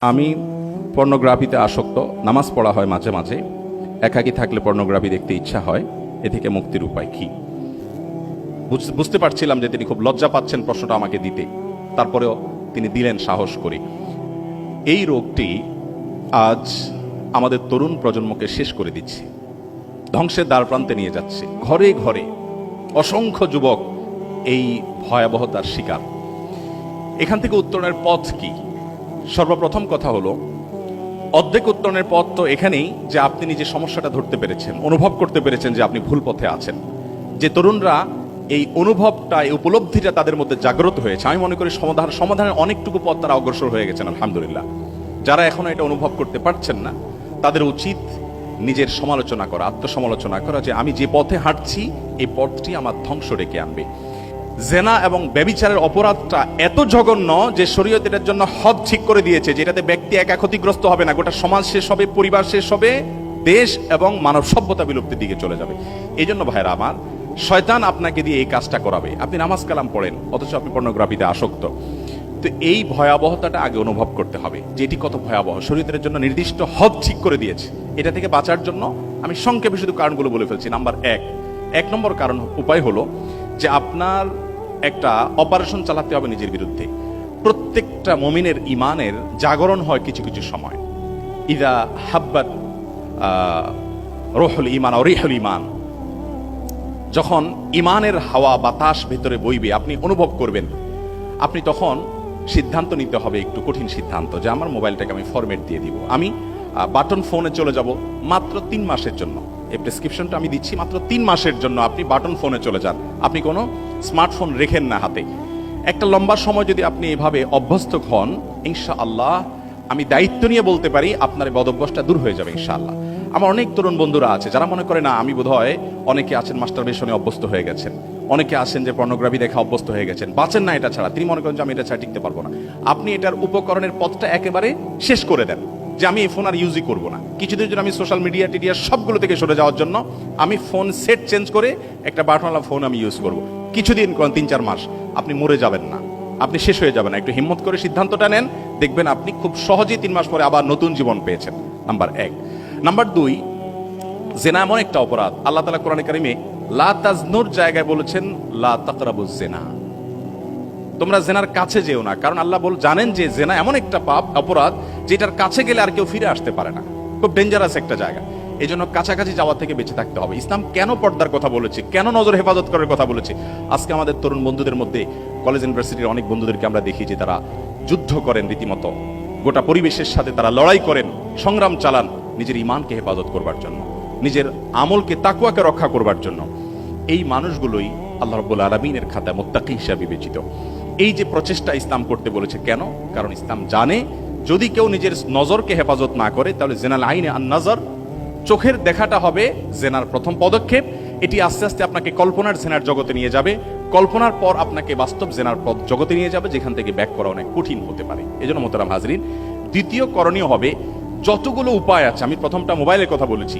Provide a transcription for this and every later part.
আমি পর্নোগ্রাফিতে আসক্ত। নামাজ পড়া হয় মাঝে মাঝে, একাকী থাকলে পর্নোগ্রাফি দেখতে ইচ্ছা হয়। এ থেকে মুক্তির উপায় কি? বুঝতে পারছিলাম যে তিনি খুব লজ্জা পাচ্ছেন প্রশ্নটা আমাকে দিতে, তারপরেও তিনি দিলেন সাহস করে। এই রোগটি আজ আমাদের তরুণ প্রজন্মকে শেষ করে দিচ্ছে, ধ্বংসের দ্বার প্রান্তে নিয়ে যাচ্ছে। ঘরে ঘরে অসংখ্য যুবক এই ভয়াবহতার শিকার। এখান থেকে উত্তরণের পথ কি? সর্বপ্রথম কথা হলো, অর্ধেক উত্তরণের পথ তো এখানেই যে আপনি নিজে সমস্যাটা ধরতে পেরেছেন, অনুভব করতে পেরেছেন যে আপনি ভুল পথে আছেন। যে তরুণরা এই অনুভবটা, এই উপলব্ধিটা তাদের মধ্যে জাগ্রত হয়েছে, আমি মনে করি সমাধানের অনেকটুকু পথ তারা অগ্রসর হয়ে গেছেন, আলহামদুলিল্লাহ। যারা এখনো এটা অনুভব করতে পারছেন না, তাদের উচিত নিজের সমালোচনা করা, আত্মসমালোচনা করা, যে আমি যে পথে হাঁটছি এই পথটি আমার ধ্বংস ডেকে আনবে। জেনা এবং ব্যভিচারের অপরাধটা এত জঘন্য যে শরীয়ত এটার জন্য হদ ঠিক করে দিয়েছে, যেটাতে ব্যক্তি একা ক্ষতিগ্রস্ত হবে না, গোটা সমাজ শেষ হবে, পরিবার শেষ হবে, দেশ এবং মানব সভ্যতা বিলুপ্তির দিকে চলে যাবে। এই জন্য ভাইরা আমার, শয়তান আপনাকে দিয়ে এই কাজটা করাবে। আপনি নামাজ কালাম পড়েন, অথচ আপনি পর্নোগ্রাফিতে আসক্ত। তো এই ভয়াবহতাটা আগে অনুভব করতে হবে যে এটি কত ভয়াবহ। শরীয়তের জন্য নির্দিষ্ট হদ ঠিক করে দিয়েছে। এটা থেকে বাঁচার জন্য আমি সংক্ষেপে শুধু কারণগুলো বলে ফেলছি। এক নম্বর কারণ, উপায় হলো যে আপনার একটা অপারেশন চালাতে হবে নিজের বিরুদ্ধে। প্রত্যেকটা মুমিনের ইমানের জাগরণ হয় কিছু কিছু সময়। ইদা হাব্বাত রুহুল ঈমান ও রিহুল ঈমান, যখন ইমানের হাওয়া বাতাস ভেতরে বইবে, আপনি অনুভব করবেন, আপনি তখন সিদ্ধান্ত নিতে হবে, একটু কঠিন সিদ্ধান্ত, যে আমার মোবাইলটাকে আমি ফরম্যাট দিয়ে দিব, আমি বাটন ফোনে চলে যাব মাত্র 3 মাসের জন্য। এই প্রেসক্রিপশনটা আমি দিচ্ছি, মাত্র 3 মাসের জন্য আপনি বাটন ফোনে চলে যান। আপনি কোনো স্মার্টফোন রেখেন না হাতে। একটা লম্বা সময় যদি আপনি এভাবে অভ্যস্ত হন, ইনশাআল্লাহ আমি দায়িত্ব নিয়ে বলতে পারি আপনার বদভ্যাসটা দূর হয়ে যাবে ইনশাআল্লাহ। আমার অনেক তরুণ বন্ধুরা আছে যারা মনে করে, না আমি বোধহয়, অনেকে আছেন মাস্টারবেশনে অভ্যস্ত হয়ে গেছেন, অনেকে আছেন যে পর্নোগ্রাফি দেখা অভ্যস্ত হয়ে গেছেন, বাঁচেন না এটা ছাড়া। তিনি মনে করেন যে আমি এটা ছাড়া টিকতে পারবো না। আপনি এটার উপকরণের পথটা একেবারে শেষ করে দেন, যে আমি এই ফোন আর ইউজই করবো না। কিছুদিন জন্য আমি সোশ্যাল মিডিয়া টিডিয়া সবগুলো থেকে সরে যাওয়ার জন্য আমি ফোন সেট চেঞ্জ করে একটা বাটনওয়ালা ফোন আমি ইউজ করব। কিছুদিন, 3-4 মাস, আপনি মরে যাবেন না, আপনি শেষ হয়ে যাবেন না। একটু হিম্মত করে সিদ্ধান্তটা নেন, দেখবেন আপনি খুব সহজেই 3 মাস পরে আবার নতুন জীবন পেয়েছেন। নাম্বার 1। নাম্বার 2, জেনা এমন একটা অপরাধ, আল্লাহ তাআলা কোরআনে কারিমে লা তাজনুর জায়গায় বলেছেন লা তাকরাবুজ জেনা, তোমরা জেনার কাছে যেও না। কারণ আল্লাহ জানেন যে জেনা এমন একটা পাপ, অপরাধ, যেটার কাছে গেলে আর কেউ ফিরে আসতে পারে না, খুব ডেঞ্জারাস একটা জায়গা। এই জন্য কাছাকাছি যাওয়া থেকে বেঁচে থাকতে হবে। ইসলাম কেন পর্দার কথা বলেছে, কেন নজর হেফাজত করার কথা বলেছে? আজকে আমাদের তরুণ বন্ধুদের মধ্যে, কলেজ ইউনিভার্সিটির অনেক বন্ধুদেরকে আমরা দেখি যে তারা যুদ্ধ করেন রীতিমতো, গোটা পরিবেশের সাথে তারা লড়াই করেন, সংগ্রাম চালান নিজের ঈমানকে হেফাজত করবার জন্য, নিজের আমলকে, তাকওয়াকে রক্ষা করবার জন্য। এই মানুষগুলোই আল্লাহ রাব্বুল আলামিনের খাতায় মুত্তাকি হিসেবে বিবেচিত। এই যে প্রচেষ্টা ইসলাম করতে বলেছে, কেন? কারণ ইসলাম জানে যদি কেউ নিজের নজরকে হেফাজত না করে, তাহলে জেনাল আইনে আন নজর, চোখের দেখাটা হবে জেনার প্রথম পদক্ষেপ। এটি আস্তে আস্তে আপনাকে কল্পনার জেনার জগতে নিয়ে যাবে, কল্পনার পর আপনাকে বাস্তব জেনার জগতে নিয়ে যাবে, যেখান থেকে ব্যাক করা অনেক কঠিন হতে পারে। এই জন্য মোহতারাম হাজরিন, দ্বিতীয় করণীয় হবে, যতগুলো উপায় আছে, আমি প্রথমটা মোবাইলের কথা বলেছি,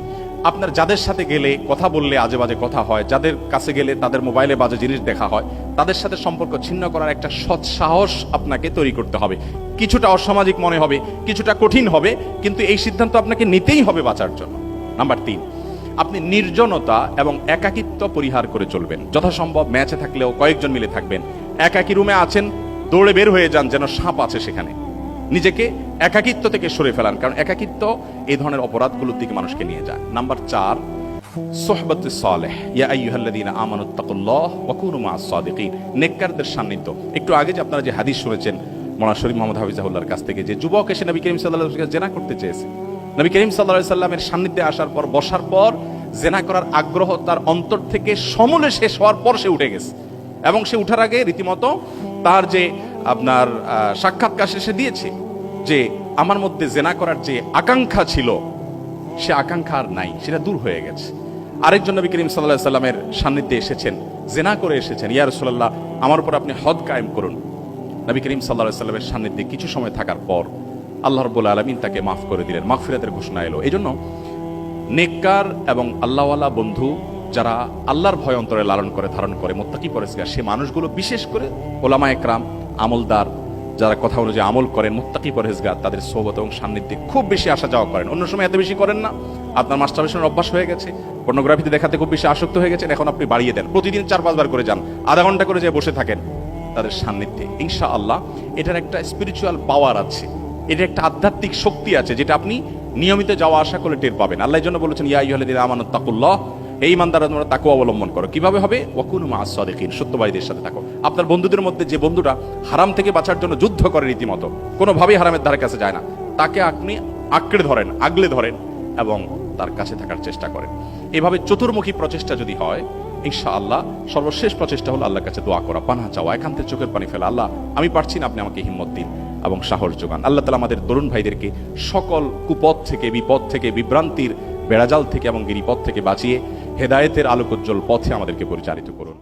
আপনার যাদের সাথে গেলে কথা বললে আজে বাজে কথা হয়, যাদের কাছে গেলে তাদের মোবাইলে বাজে জিনিস দেখা হয়, তাদের সাথে সম্পর্ক ছিন্ন করার একটা সৎ সাহস আপনাকে তৈরি করতে হবে। কিছুটা অসামাজিক মনে হবে, কিছুটা কঠিন হবে, কিন্তু এই সিদ্ধান্ত আপনাকে নিতেই হবে বাঁচার জন্য। নাম্বার 3, আপনি নির্জনতা এবং একাকিত্ব পরিহার করে চলবেন। যথাসম্ভব ম্যাচে থাকলেও কয়েকজন মিলে থাকবেন। একাকি রুমে আছেন, দৌড়ে বের হয়ে যান, যেন সাপ আছে সেখানে। নিজেকে একাকিত্ব থেকে সরে ফেলান, কারণ একাকিত্ব এই ধরনের অপরাধগুলোর দিকে মানুষকে নিয়ে যায়। নাম্বার 4, সোহবতুস সালেহ, ইয়া আইয়ুহাল্লাযীনা আমানুত্তাকুল্লাহ ওয়া কুনু মাআস সাদিকিন, নেককারদের সান্নিধ্য। একটু আগে যে আপনারা যে হাদিস শুনেছেন মাওলানা শরীফ মোহাম্মদ হাফিজাহুল্লাহর কাছ থেকে, যে যুবক এসে নবী করিম সাল্লাল্লাহু আলাইহি ওয়াসাল্লাম জেনা করতে চেয়েছে, নবী করিম সাল্লাল্লাহু আলাইহি ওয়াসাল্লামের সান্নিধ্যে আসার পর, বসার পর, জেনা করার আগ্রহ তার অন্তর থেকে সমূলে শেষ হওয়ার পর সে উঠে গেছে। এবং সে উঠার আগে রীতিমতো তার যে আপনার সাক্ষাৎকার সে দিয়েছে যে আমার মধ্যে জেনা করার যে আকাঙ্ক্ষা ছিল, সে আকাঙ্ক্ষা আর নাই, সেটা দূর হয়ে গেছে। আরেকজন নবী করিম সাল্লাল্লাহু আলাইহি ওয়াসাল্লামের সান্নিধ্যে এসেছেন, জেনা করে এসেছেন, ইয়া রাসূলুল্লাহ আমার উপর আপনি হদ কায়েম করুন। নবী করিম সাল্লাল্লাহু আলাইহি ওয়াসাল্লামের সান্নিধ্যে কিছু সময় থাকার পর আল্লাহ রাব্বুল আলামিন তাকে মাফ করে দিলেন, মাগফিরাতের ঘোষণা এলো। এই জন্য নেককার এবং আল্লাহওয়ালা বন্ধু, যারা আল্লাহর ভয় অন্তরে লালন করে, ধারণ করে, মুত্তাকি পরেজগার, সে মানুষগুলো, বিশেষ করে ওলামা একরাম, আমলদার, যারা কথা অনুযায়ী আমল করেন, মুত্তাকি পরহেজগার, তাদের সোহবত এবং সান্নিধ্যে খুব বেশি আসা যাওয়া করেন। অন্য সময় এত বেশি করেন না, আপনার মাস্টারবেশনের অভ্যাস হয়ে গেছে, পর্নোগ্রাফিতে দেখাতে খুব বেশি আসক্ত হয়ে গেছেন, এখন আপনি বাড়িয়ে দেন, প্রতিদিন 4-5 বার করে যান, আধা ঘন্টা করে যে বসে থাকেন তাদের সান্নিধ্যে। ইনশাআল্লাহ এটার একটা স্পিরিচুয়াল পাওয়ার আছে, এটা একটা আধ্যাত্মিক শক্তি আছে, যেটা আপনি নিয়মিত যাওয়া আসা করলে টের পাবেন। আল্লাহ জন্য বলেছেন, ইয়া আইয়ুহাল্লাযীনা আমানুত্তাকুল্লাহ, এই ইমানদাররা তোমরা তাকওয়া অবলম্বন করো। কিভাবে হবে? ওয়াকুনু মা'আস সাদিকিন, সত্যবাদীদের সাথে থাকো। আপনার বন্ধুদের মধ্যে যে বন্ধুটা হারাম থেকে বাঁচার জন্য যুদ্ধ করে রীতিমতো, কোনোভাবেই হারামের ধারে কাছে যায় না, তাকে আপনি আঁকড়ে ধরেন, আগলে ধরেন এবং তার কাছে থাকার চেষ্টা করেন। এভাবে চতুর্মুখী প্রচেষ্টা যদি হয়, ইনশাআল্লাহ সর্বশেষ প্রচেষ্টা হলো আল্লাহর কাছে দোয়া করা, পানাহ চাওয়া, একান্তের চোখের পানি ফেলা। আল্লাহ, আমি পারছি না, আপনি আমাকে হিম্মত দিন এবং সাহস যোগান। আল্লাহ তাআলা আমাদের তরুণ ভাইদেরকে সকল কুপথ থেকে, বিপদ থেকে, বিভ্রান্তির বেড়াজাল থেকে এবং গিরিপথ থেকে বাঁচিয়ে হেদায়েতের আলোকোজ্জ্বল পথে আমাদেরকে পরিচালিত করুন।